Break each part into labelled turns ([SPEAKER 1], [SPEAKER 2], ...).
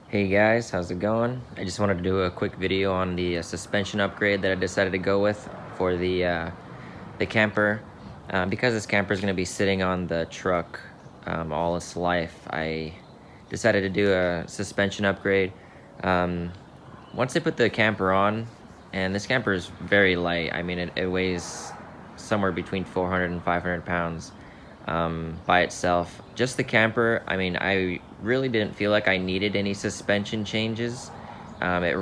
[SPEAKER 1] Hey guys, how's it going? I just wanted to do a quick video on the suspension upgrade that I decided to go with for the camper. Because this camper is going to be sitting on the truck all its life, I decided to do a suspension upgrade. Um, Once I put the camper on, and this camper is very light. I mean, it weighs somewhere between 400 and 500 pounds by itself. Just the camper, I mean, I really didn't feel like I needed any suspension changes. It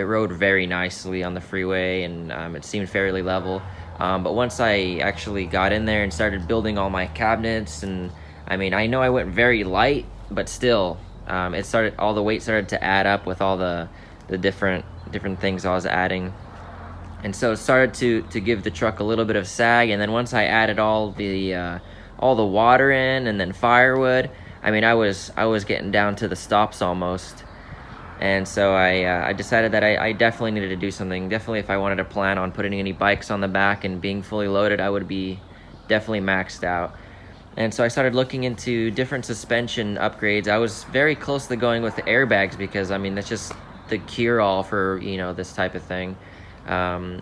[SPEAKER 1] rode very nicely on the freeway, and it seemed fairly level. But once I actually got in there and started building all my cabinets, and I mean, I know I went very light, but still, all the weight started to add up with all the different things I was adding. And so it started to give the truck a little bit of sag, and then once I added all the water in and then firewood, I mean, I was getting down to the stops almost. And so I decided that I definitely needed to do something. Definitely, if I wanted to plan on putting any bikes on the back and being fully loaded, I would be definitely maxed out. And so I started looking into different suspension upgrades. I was very close to going with the airbags because, I mean, that's just the cure-all for, this type of thing. The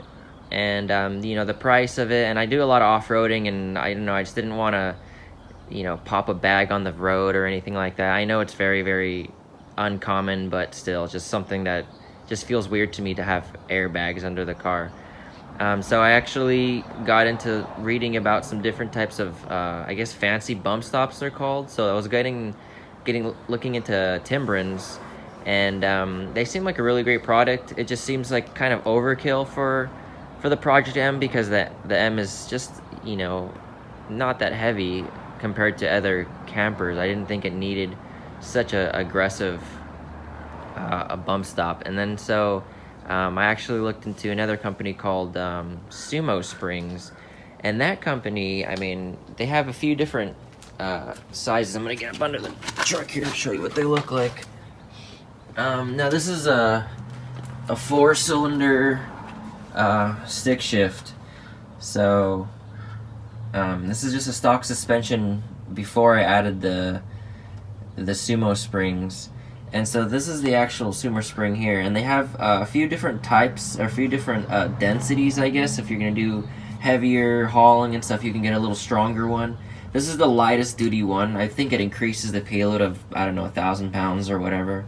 [SPEAKER 1] price of it, and I do a lot of off-roading, and I don't know, I just didn't want to, pop a bag on the road or anything like that. I know it's very, very uncommon, but still, just something that just feels weird to me to have airbags under the car. So I actually got into reading about some different types of, I guess, fancy bump stops they're called. So I was looking into Timbrins, and they seem like a really great product. It just seems like kind of overkill for the Project M, because the M is just, not that heavy compared to other campers. I didn't think it needed such a aggressive a bump stop. And then so I actually looked into another company called Sumo Springs, and that company, I mean, they have a few different sizes. I'm gonna get up under the truck here to show you what they look like. Now this is a 4-cylinder stick shift. So this is just a stock suspension before I added the Sumo Springs. And so this is the actual Sumo Spring here, and they have a few different types, or a few different densities, I guess. If you're gonna do heavier hauling and stuff, you can get a little stronger one. This is the lightest duty one. I think it increases the payload of, I don't know, 1,000 pounds or whatever.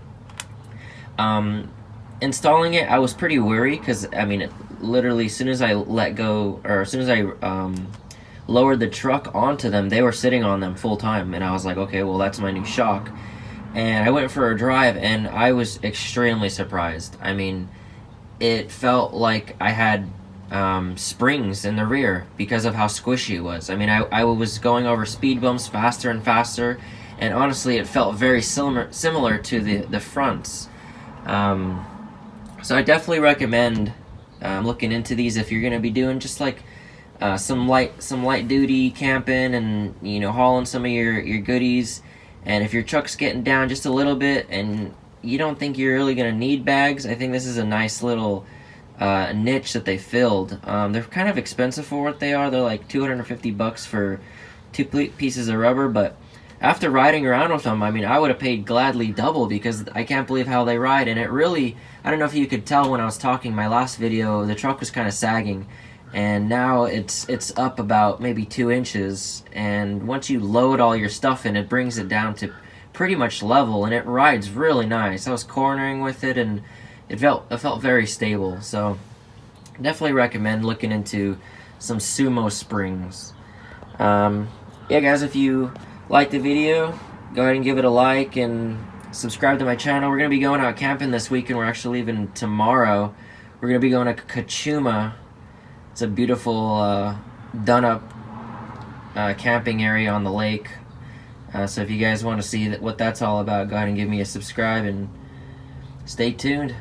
[SPEAKER 1] Installing it, I was pretty worried, because I mean, literally as soon as I let go, or as soon as I lowered the truck onto them, they were sitting on them full time, and I was like, okay, well, that's my new shock. And I went for a drive, and I was extremely surprised. I mean, it felt like I had springs in the rear because of how squishy it was. I mean, I was going over speed bumps faster and faster, and honestly, it felt very similar to the fronts. So I definitely recommend looking into these if you're going to be doing just like some light duty camping, and hauling some of your goodies. And if your truck's getting down just a little bit and you don't think you're really going to need bags, I think this is a nice little niche that they filled. They're kind of expensive for what they are. They're like $250 for 2 pieces of rubber, but after riding around with them, I mean, I would have paid gladly double, because I can't believe how they ride. And it really, I don't know if you could tell when I was talking my last video, the truck was kind of sagging, and now it's up about maybe 2 inches, and once you load all your stuff in, it brings it down to pretty much level, and it rides really nice. I was cornering with it, and it felt very stable. So definitely recommend looking into some Sumo Springs. Yeah guys, if you like the video, go ahead and give it a like and subscribe to my channel. We're going to be going out camping this week, and we're actually leaving tomorrow. We're going to be going to Kachuma. It's a beautiful done-up camping area on the lake. So if you guys want to see what that's all about, go ahead and give me a subscribe and stay tuned.